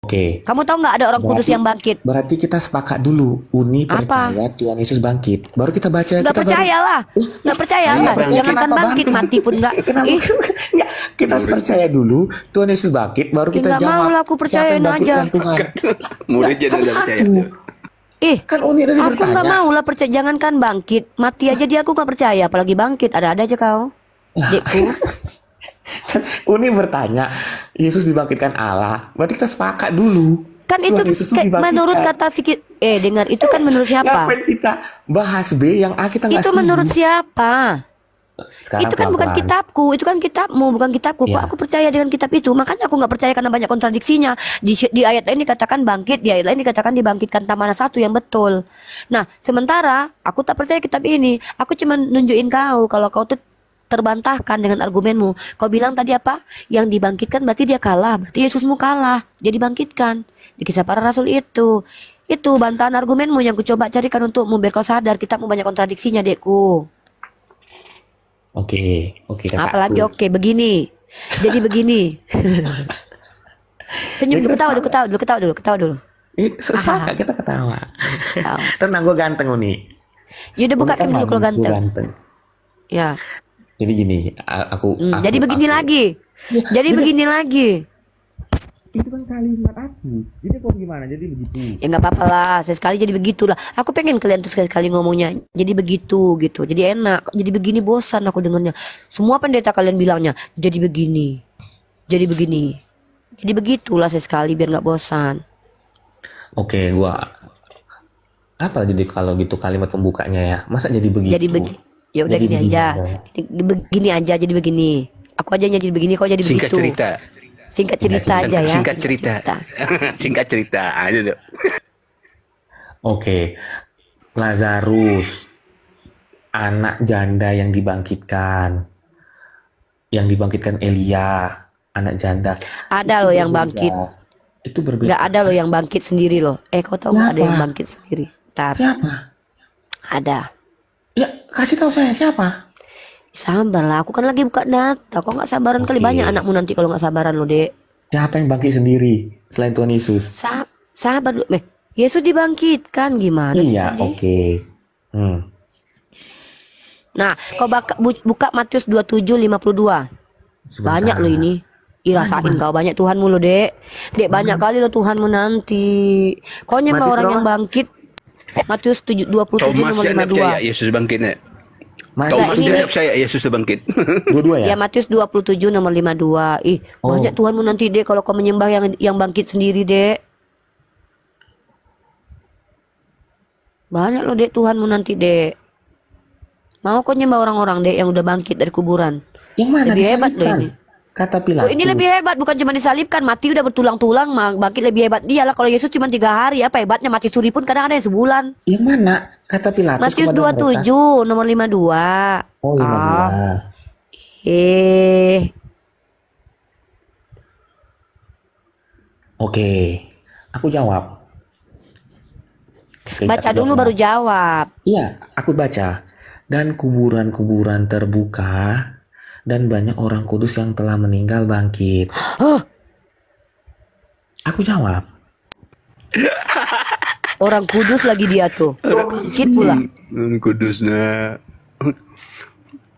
Oke.
Kamu tahu nggak ada orang kudus yang bangkit?
Berarti kita sepakat dulu. Uni
Apa?
percaya Tuhan Yesus bangkit. Baru kita baca.
Nggak percaya lah. Nggak percaya
Iya,
lah.
berarti
Jangankan
kenapa
bangkit, mati pun nggak.
Kenapa?
Ih,
Ya, kita harus percaya dulu Tuhan Yesus bangkit. Baru
Ya,
kita
nggak
jawab.
mau lah, aku
siapa
percayain
yang bangkitkan
aja.
Tuhan?
Murid jadi udah
Satu-satu.
percaya.
ih.
Kan Uni tadi
Aku
bertanya.
nggak mau lah percaya. Jangankan bangkit, mati aja dia aku nggak percaya. Apalagi bangkit, ada-ada aja kau. Dekku.
Uni bertanya, Yesus dibangkitkan Allah. Berarti kita sepakat dulu.
Kan itu
Tuhan Yesus
kayak
dibangkitkan.
menurut kata sikit. Dengar itu kan menurut siapa?
Ngapain kita bahas B yang A kita nggak
Itu
setuju?
menurut siapa?
Sekarang
Itu kan bukan
pelan-pelan.
kitabku, itu kan kitabmu, bukan kitabku. Kok
Iya.
aku percaya dengan kitab itu? Makanya aku nggak percaya karena banyak kontradiksinya. Di ayat lain dikatakan bangkit, di ayat lain dikatakan dibangkitkan tak mana satu yang betul. Nah, sementara aku tak percaya kitab ini. Aku cuma nunjukin kau kalau kau tuh terbantahkan dengan argumenmu. Kau bilang tadi apa? Yang dibangkitkan berarti dia kalah, berarti Yesusmu kalah. Dia dibangkitkan. Di Kisah Para Rasul itu. Itu bantahan argumenmu yang ku coba carikan untukmu biar kau sadar kitabmu banyak kontradiksinya, dekku.
Oke, kakakku.
Apalagi oke begini. Jadi begini. Senyum dulu, ketawa dulu.
Sepakat kita ketawa.
Tahu.
Tenang, gue ganteng Uni.
Yaudah
Uni
bukakan
kan
dulu kalau
manis, gua
ganteng. Ya.
Jadi gini, aku.
Jadi begini lagi. Jadi begini lagi.
Itu kan kalimat aku. Jadi kok gimana? Jadi begitu.
Ya nggak apa-apa lah. Sekali jadi begitulah. Aku pengen kalian tuh sekali-kali ngomongnya. Jadi begitu gitu. Jadi enak. Jadi begini bosan aku dengernya. Semua pendeta kalian bilangnya. Jadi begini. Jadi begini. Jadi begitulah sekali biar nggak bosan.
Oke, gua apa jadi kalau gitu kalimat pembukanya ya? Masa jadi begitu?
Jadi begini. Ya udah
Jadi
gini
begini
aja.
dong.
Begini aja jadi begini. Aku aja yang jadi begini, kau jadi
Singkat
begitu.
cerita.
Singkat cerita aja ya.
Singkat cerita. Singkat cerita aja dong.
Oke, Lazarus anak janda yang dibangkitkan. Yang dibangkitkan Elia, anak janda.
Ada
Itu
loh yang
berbeda.
bangkit.
Itu berbeda.
Nggak ada loh yang bangkit sendiri loh. Kau tahu nggak ada yang
Siapa?
bangkit sendiri? Tar,
Siapa?
ada.
Ya, kasih tahu saya siapa?
Sabar lah, aku kan lagi buka data. Kok nggak sabaran kali,
Oke.
banyak anakmu nanti kalau nggak sabaran loh, Dek.
Siapa yang bangkit sendiri selain Tuhan Yesus?
Sabar dulu. Yesus dibangkitkan gimana sih
Iya,
tadi?
oke.
Nah, kau buka Matius 27:52.
Sebentar.
Banyak loh ini. Rasain kau banyak Tuhanmu loh, Dek. Dek, banyak kali loh Tuhanmu nanti. Kau nyembah
Matius
orang yang
berapa?
bangkit. Matius 27
Thomas
nomor
yang nak
52.
percaya Yesus bangkit nak.
Matius
Thomas
ini-
yang nak percaya Yesus bangkit.
dua-dua ya?
Ya, Matius 27 nomor 52.
Oh.
Banyak Tuhanmu nanti, Dek, kalau kau menyembah yang bangkit sendiri, Dek. Banyak loh, Dek, Tuhanmu nanti, Dek. Mau kau nyembah orang-orang, Dek, yang udah bangkit dari kuburan?
Yang mana
Lebih hebat loh
disalibkan?
ini.
Kata
Oh,
Pilatus.
ini lebih hebat, bukan cuma disalibkan, mati udah bertulang-tulang, bangkit lebih hebat dia lah. Kalau Yesus cuma 3 hari, apa hebatnya? Mati suri pun kadang ada yang sebulan.
Yang mana? Kata Pilatus
Matius
kepada mereka.
27 nomor 52.
Oh, 52. Oke. Aku jawab. Oke,
Baca
aku
dulu
jawab.
baru jawab.
Iya, aku baca. Dan kuburan-kuburan terbuka dan banyak orang kudus yang telah meninggal bangkit. Aku jawab.
Orang kudus lagi dia tuh. Bangkit pula.
Kudus nak.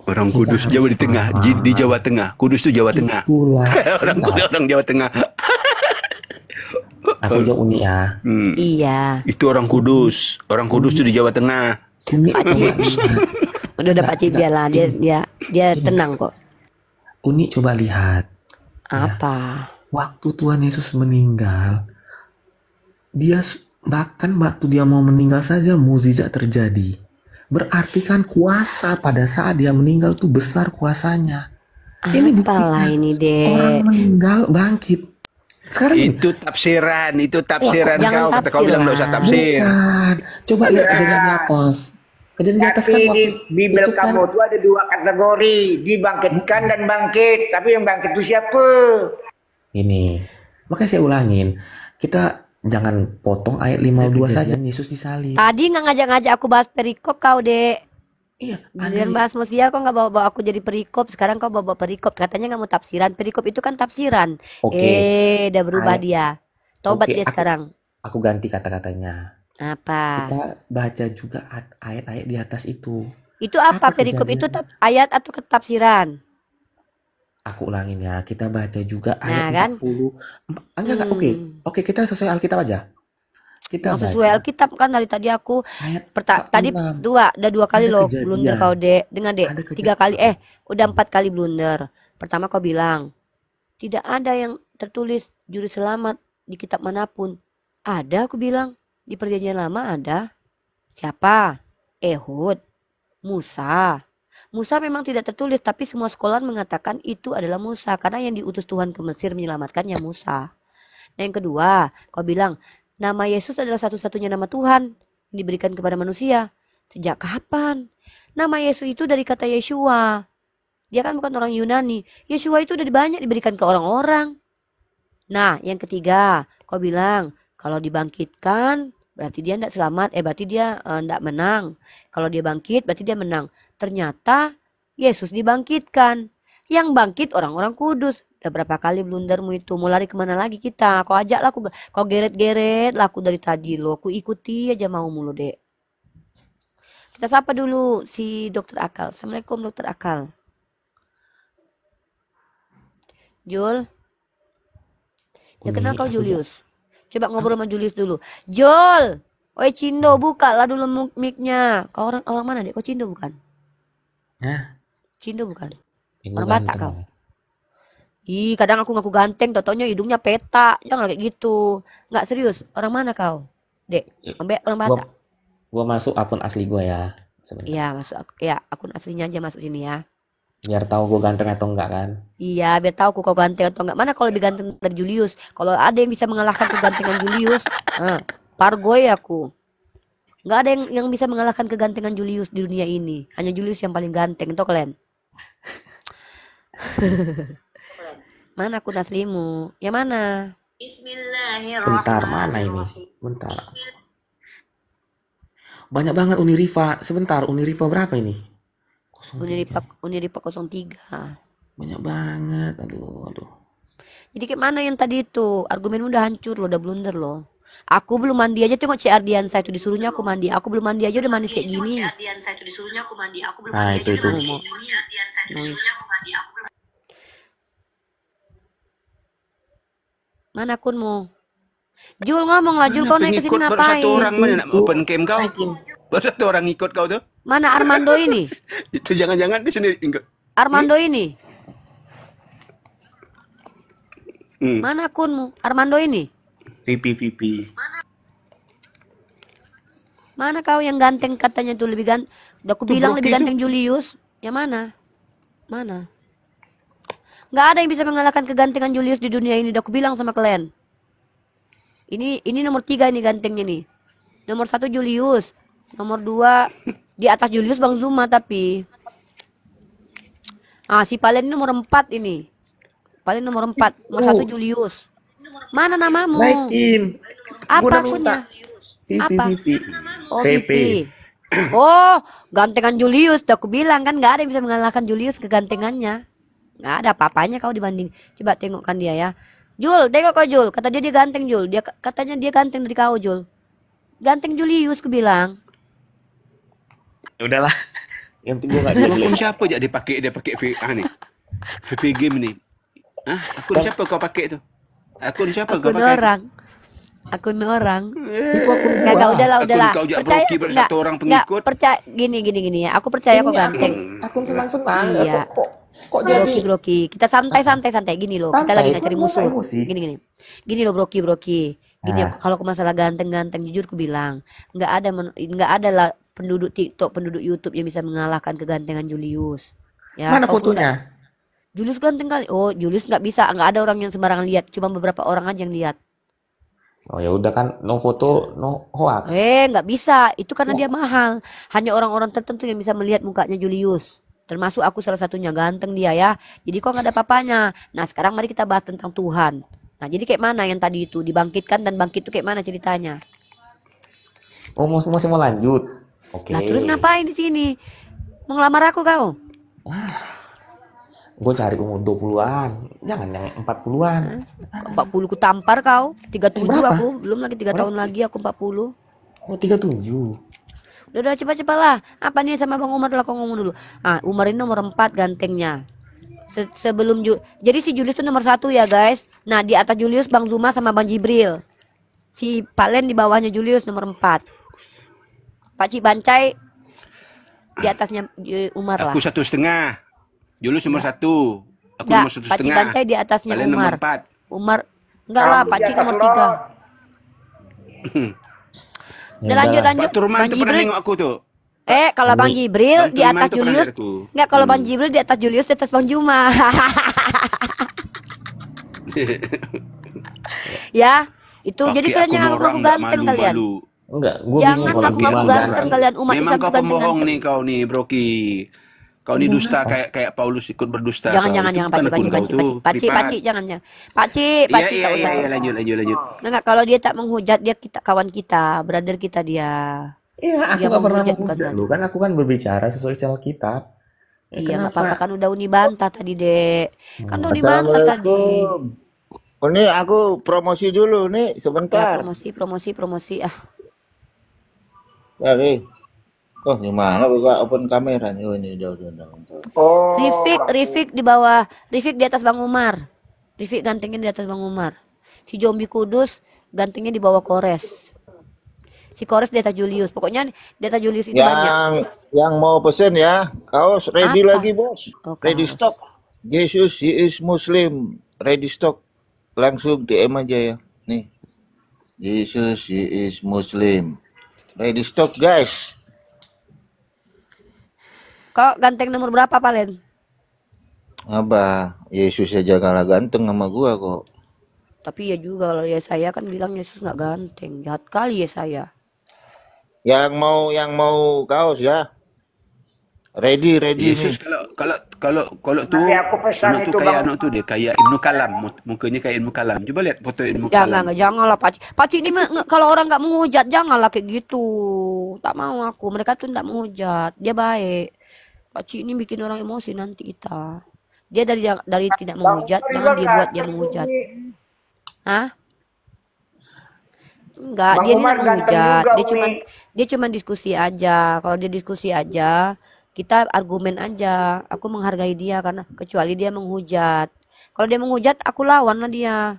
Orang
Kita
Kudus
harus
Jawa di tengah, di Jawa Tengah. Kudus itu Jawa Tengah.
Itulah.
Orang Kudus orang Jawa Tengah.
Aku jawab Uni ya.
Iya.
Itu orang Kudus. Orang Kudus itu di Jawa Tengah.
Uni coba lihat.
Udah Pak Cip, biarlah dia tenang kok.
Uni coba lihat.
Apa?
Waktu Tuhan Yesus meninggal, bahkan waktu dia mau meninggal saja mukjizat terjadi. Berarti kan kuasa pada saat dia meninggal tuh besar kuasanya. Ini
Apalah
buktinya.
ini, Dek.
Orang meninggal bangkit. Sekarang gini,
Itu tafsiran
Jangan
kau. Kata kau bilang
tafsir
enggak usah
lah.
tafsir.
bukan. Coba lihat kejadian di atas. Kejadian di atas kan
Tapi
waktu
di Bible
itu kan
kamu tuh ada 2 kategori, dibangkitkan dan bangkit. Tapi yang bangkit itu siapa?
ini. Makanya saya ulangin. Kita jangan potong ayat 52 saja. Yesus disalib.
Tadi nggak ngajak-ngajak aku bahas perikop kau, Dek.
Iya,
Giliran bahas Musia kok nggak bawa-bawa aku jadi perikop. Sekarang kau bawa perikop. Katanya nggak mau tafsiran. Perikop itu kan tafsiran.
Oke.
Udah berubah dia. Tobat
Oke,
dia sekarang.
Aku ganti kata-katanya.
Apa?
Kita baca juga ayat-ayat di atas itu.
Itu apa?
Apa
Perikop itu
kejadiannya?
ayat atau tafsiran?
Aku ulangin ya. Kita baca juga
Nah,
ayat
kan?
40. Enggak. Oke. Oke, kita sesuai Alkitab aja. Kita
Nggak sesuai
baca
Alkitab kan dari tadi aku
ayat
tadi
46.
udah 2 kali
Ada
loh
kejadian.
blunder kau, Dek. Dengar, Dek.
Ada
3 kali
kejadian.
udah 4 kali blunder. Pertama kau bilang tidak ada yang tertulis juru selamat di kitab manapun. Ada, aku bilang. Di perjanjian lama ada. Siapa? Ehud, Musa. Musa memang tidak tertulis, tapi semua sekolah mengatakan itu adalah Musa karena yang diutus Tuhan ke Mesir menyelamatkannya Musa. Nah, yang kedua, kau bilang nama Yesus adalah satu-satunya nama Tuhan yang diberikan kepada manusia. Sejak kapan? Nama Yesus itu dari kata Yeshua. Dia kan bukan orang Yunani. Yeshua itu udah banyak diberikan ke orang-orang. Nah, yang ketiga, kau bilang kalau dibangkitkan berarti dia tidak selamat. Berarti dia tidak menang. Kalau dia bangkit berarti dia menang. Ternyata Yesus dibangkitkan. Yang bangkit orang-orang kudus. Udah berapa kali blundermu itu? Mau lari kemana lagi kita? Kau ajak lah, kau geret-geret lah aku dari tadi loh. Aku ikuti aja mau mulu, Dek. Kita sapa dulu si Dokter Akal. Assalamualaikum, Dokter Akal. Jul. Ya kenal kau Julius. Coba ngobrol sama Julius dulu. Jul. Oi Cindo, buka lah dulu mic-nya. Kau orang mana, Dek? Kau Cindo bukan?
Hah?
Cindo bukan?
Ini
Orang Batak
ganteng.
kau. Ih, kadang aku ngaku ganteng, totonya hidungnya peta. Jangan kayak gitu. Nggak serius. Orang mana kau, Dek? Orang Batak.
Gua masuk akun asli gua ya. Sebentar.
Iya, masuk. Ya, akun aslinya aja masuk sini ya.
Biar tahu gua ganteng atau enggak kan.
Iya, biar tahu kau ganteng atau enggak. Mana kalau lebih ganteng dari Julius? Kalau ada yang bisa mengalahkan kegantengan Julius, pargoy aku. Nggak ada yang bisa mengalahkan kegantengan Julius di dunia ini. Hanya Julius yang paling ganteng, itu kalian. Mana akun aslimu? Yang mana?
Bentar, mana ini? Bentar. Banyak banget Uniriva. Sebentar, Uniriva berapa ini? 03.
Uniripa 03.
Banyak banget. Aduh.
Jadi kayak mana yang tadi itu? Argumen udah hancur loh, udah blunder loh. Aku belum mandi aja, tengok Cik Ardiansa itu disuruhnya aku mandi. Aku belum mandi aja udah manis kayak gini.
Nah, itu.
Mana akunmu? Jul ngomong lah, Jul kau naik ke sini
Baru
ngapain?
satu orang mana nak open cam kau? Baru satu orang ikut kau tuh.
Mana Armando ini?
Itu jangan-jangan di sini ikut.
Armando ini? Mana akunmu? Armando ini?
VP.
Mana kau yang ganteng katanya tuh lebih ganteng? Udah aku bilang lebih ganteng Julius. Yang mana? Mana? Nggak ada yang bisa mengalahkan kegantengan Julius di dunia ini. Udah aku bilang sama kalian. Ini nomor 3 nih gantengnya nih. Nomor 1 Julius. Nomor 2 di atas Julius Bang Zuma tapi. Si Palen nomor 4 ini. Palen nomor 4. Nomor 1 Julius. Mana namamu?
Naikin.
Apa akunnya?
VP.
Oh, VP. Oh, gantengan Julius. Udah aku bilang kan nggak ada yang bisa mengalahkan Julius kegantengannya. Nggak ada apa-apanya kau dibanding. Coba tengokkan dia ya. Jul, tengok kau Jul. Kata dia ganteng Jul. Katanya dia ganteng dari kau Jul. Ganteng Julius ku bilang.
Udahlah. Yang penting gue nggak
Akun
jelek.
siapa je dia pakai VA nih? VP game nih. Akun siapa kau pakai tu? Akun siapa kau pakai?
Akun orang.
Itu akun
Enggak,
gua.
udahlah.
Kau jak Broki bersatu orang pengikut.
Percaya gini ya. Aku percaya kok ganteng.
Akun senang-senang.
Iya.
Kok jadi
Broki. Kita santai gini loh. Kita lagi nggak cari musuh.
Emosi.
Gini loh Broki. Gini, kalau masalah ganteng jujur aku bilang, nggak ada lah penduduk TikTok, penduduk YouTube yang bisa mengalahkan kegantengan Julius. Ya,
Mana fotonya?
Julius ganteng kali. Oh, Julius nggak bisa, nggak ada orang yang sembarangan lihat, cuma beberapa orang aja yang lihat.
Oh ya udah kan, no foto, no hoax.
Nggak bisa, itu karena dia mahal. Hanya orang-orang tertentu yang bisa melihat mukanya Julius. Termasuk aku salah satunya, ganteng dia ya. Jadi kok nggak ada apa-apanya. Nah sekarang mari kita bahas tentang Tuhan. Nah jadi kayak mana yang tadi itu dibangkitkan dan bangkit itu kayak mana ceritanya?
Oh masih mau lanjut. Oke.
Nah terus ngapain di sini? Mau ngelamar aku kau?
Gue cari umur 20-an. Jangan yang 40-an.
40 ku tampar kau. 37
berapa?
aku. Belum lagi 3 tahun lagi aku 40.
Oh 37.
Udah cepat-cepat lah. Apa nih sama Bang Umar, kau ngomong dulu. Umar ini nomor 4 gantengnya. Sebelum jadi si Julius itu nomor 1 ya guys. Nah di atas Julius Bang Zuma sama Bang Jibril. Si Palen di bawahnya Julius nomor 4. Pak Cik Bancai di atasnya Umar lah.
Aku 1,5. Julius nomor 1. Aku
Enggak,
nomor 1,5.
Pak Cik Bancai di atasnya
Palen nomor
Umar.
4.
Umar enggak lah, Pak Cik nomor 3. Udah lanjut.
Pak Turman
Bang
tu pernah
Jibril.
nengok aku tu.
Kalau Bang Jibril
Bang
di
Turman
atas
tu pernah
Julius.
lihat aku.
Enggak, kalau Bang Jibril di atas Julius, di atas Bang Juma. Ya, itu jadi kalian jangan ngaku ganteng kalian.
Enggak, gue
Jangan
bingung kalau
ngaku-ngaku
gimana.
ganteng kalian, umat
Memang
Islam
kau
ganteng.
pembohong nih kau nih, Broki. Kau nih dusta kayak Paulus ikut berdusta.
Jangan
Itu
Pak
bukan akun kau tu,
Cik,
privat.
jangan ya. Pak Cik tak
Iya,
usah.
lanjut.
Enggak, kalau dia tak menghujat, dia kawan kita, brother kita dia.
Iya, aku
Dia
gak pernah
menghujat, bukan
menghujat
brother.
lu kan. Aku kan berbicara sesuai sama kitab.
Iya, nggak apa-apa kan udah Uni bantah tadi, Dek. Kan udah Uni bantah tadi.
Assalamualaikum. Oh, ini aku promosi dulu nih
Ya,
sebentar.
promosi.
Dari. Oh, gimana buka open kamera nih? Oh, ini udah.
Oh. Rifik di bawah, Rifik di atas Bang Umar. Rifik gantengnya di atas Bang Umar. Si Jombi Kudus gantengnya di bawah Kores. Si Kores di atas Julius. Pokoknya di atas Julius itu banyak.
Yang mau pesen ya, kaos ready
Apa?
lagi bos.
Oh,
Ready
kaos.
stock. Jesus, he is Muslim. Ready stock. Langsung DM aja ya. Nih. Jesus, he is Muslim. Ready stock guys.
Kau ganteng nomor berapa, Palen?
Abah, Yesus aja kalah ganteng sama gua kok.
Tapi ya juga kalau ya saya kan bilang Yesus nggak ganteng. Jahat kali ya saya.
Yang mau kaos ya. Ready
Yesus
nih.
kalau tu
Nanti aku pesan
anak tu
itu
kayak
Bang.
anak tu dia kayak Ibnu Kalam, mukanya kayak Ibnu Kalam. Coba lihat foto Ibnu Kalam.
Janganlah Paci. Paci ini kalau orang nggak menghujat, janganlah kayak gitu. Tak mau aku. Mereka tuh nggak menghujat. Dia baik. Paci ini bikin orang emosi nanti kita. Dia dari tidak
Bang
menghujat,
Umar
jangan
juga
dibuat dia
ganteng tuh
menghujat.
Umi.
Hah? Enggak,
Bang
dia ini
Umar
nggak
ganteng
menghujat.
juga
Dia
Umi.
cuman diskusi aja. Kalau dia diskusi aja, kita argumen aja. Aku menghargai dia karena kecuali dia menghujat. Kalau dia menghujat, aku lawan lah dia.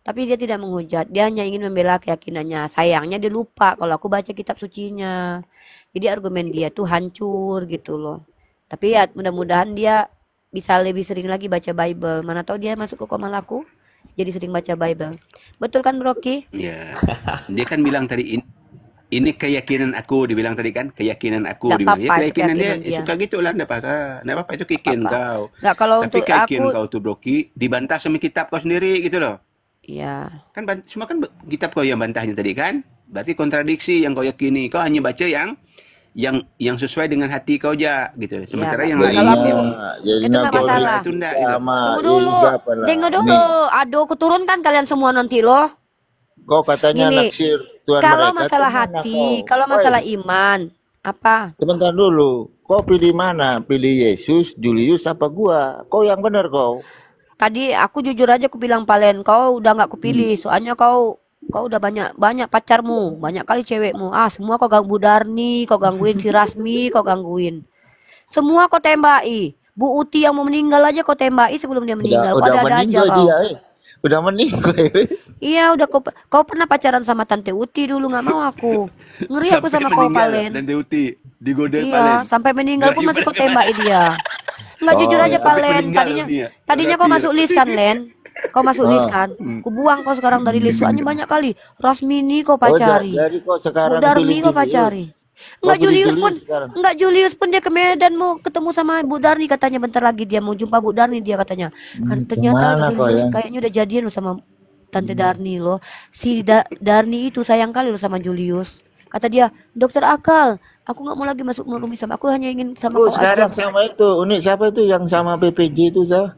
Tapi dia tidak menghujat. Dia hanya ingin membela keyakinannya. Sayangnya dia lupa kalau aku baca kitab sucinya. Jadi argumen dia tuh hancur gitu loh. Tapi ya mudah-mudahan dia bisa lebih sering lagi baca Bible. Mana tahu dia masuk ke komalaku, jadi sering baca Bible. Betul kan Broki?
Ya. Dia kan bilang tadi ini keyakinan aku, dibilang tadi kan, keyakinan aku
Nggak
dibilang. Ya
apa-apa, itu
keyakinan dia,
keyakinan dia.
suka gitulah, enggak apa-apa. Enggak apa-apa itu keyakinan
Apa-apa.
kau.
Nggak, kalau
Tapi
untuk
keyakinan
aku,
kau tuh Broki dibantah sama kitab kau sendiri gitu loh.
ya
Kan semua kan kitab kau yang bantahnya tadi kan? Berarti kontradiksi yang kau yakini. Kau hanya baca yang sesuai dengan hati kau aja gitu. Sementara
nggak.
yang
Kalau
lain
aku,
yang
itu
Jadinya
nggak
kau
masalah.
itu enggak
diskusi
gitu.
sama
Tunggu dulu,
berapa lah.
tunggu
Nih,
dulu. Aduh, keturunkan kalian semua nanti loh.
kau katanya
Gini,
naksir Tuhan
kalau
mereka.
masalah
Itu mana
hati,
kau?
kalau
Woi,
masalah iman, apa?
sebentar dulu. Kau pilih mana? Pilih Yesus, Julius, apa gua? Kau yang benar kau.
Tadi aku jujur aja aku bilang Palen, kau udah nggak kupilih, soalnya kau udah banyak pacarmu, banyak kali cewekmu. Ah, semua kau ganggu Darni, kau gangguin si Rasmi, kau gangguin. Semua kau tembaki. Bu Uti yang mau meninggal aja kau tembaki sebelum dia meninggal. Kau
Udah
ada aja
meninggal
kau.
dia, Udah meninggal.
Iya, udah kau pernah pacaran sama Tante Uti dulu, nggak mau aku. Ngeri aku
Sampai
sama kau
meninggal
Palen.
dan Uti digoda
Iya,
Palen.
sampai meninggal pun masih kau
Ibaratnya
tembaki dia. Nggak jujur
Oh
aja
ya.
sampai
Palen.
meninggal
Tadinya
dia.
tadinya kau
Rapi.
masuk list kan Len? Kau masuk list
Oh.
kan? Ku buang kau sekarang dari list. Soalnya banyak kali. Rasmini kau
Oh,
pacari.
jadi kau
Bu
sekarang
Darmi
pilih
kau
Julius.
pacari.
Kau pilih Julius sekarang.
Julius pun dia ke Medan mau ketemu sama Bu Darni katanya bentar lagi dia mau jumpa Bu Darni dia katanya. Kan ternyata
Kemana kau
Julius
ya?
kayaknya udah jadian loh sama Tante Darni loh. Si Darni itu sayang kali loh sama Julius. Kata dia, Dokter Akal, aku nggak mau lagi masuk rumah sama. Aku hanya ingin sama
Oh,
kau aja.
sekarang sama itu. Unik siapa itu yang sama PPJ itu, Sah?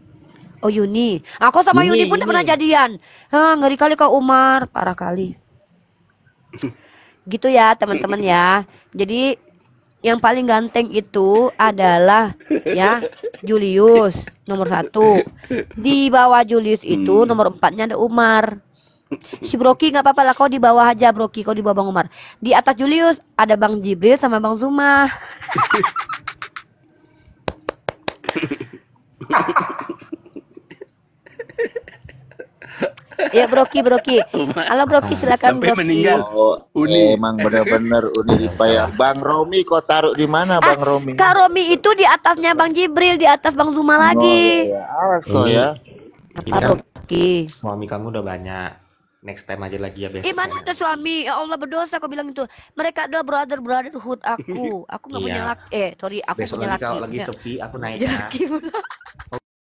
Oh Yuni, aku sama Yuni pun
Yuni.
pernah jadian. Hah, ngeri kali kau Umar, parah kali. Gitu ya teman-teman ya. Jadi yang paling ganteng itu adalah ya Julius nomor 1. Di bawah Julius itu nomor 4-nya ada Umar. Si Broki nggak apa-apa lah, kau di bawah aja Broki, kau di bawah Bang Umar. Di atas Julius ada Bang Jibril sama Bang Zuma. Ya Broki. Halo Broki, silakan
Sampai
Broki.
meninggal.
Oh,
Uni.
emang benar-benar Uni payah. Bang Romi kau taruh di mana, Bang Romi?
Kak Romi itu di atasnya Bang Jibril, di atas Bang Zuma
Oh,
lagi.
iya. Awas kau
Ini
ya.
Apa
Ini kan
Broki?
suami kamu udah banyak. Next time aja lagi ya besok.
Mana
saya.
ada suami? Ya Allah berdosa kau bilang itu. Mereka adalah brotherhood aku. Aku nggak punya
Iya.
laki. Sorry, aku
Besok
punya
lagi
laki.
kalau lagi
Punya-
sepi aku naik
punya
ya.
laki pula.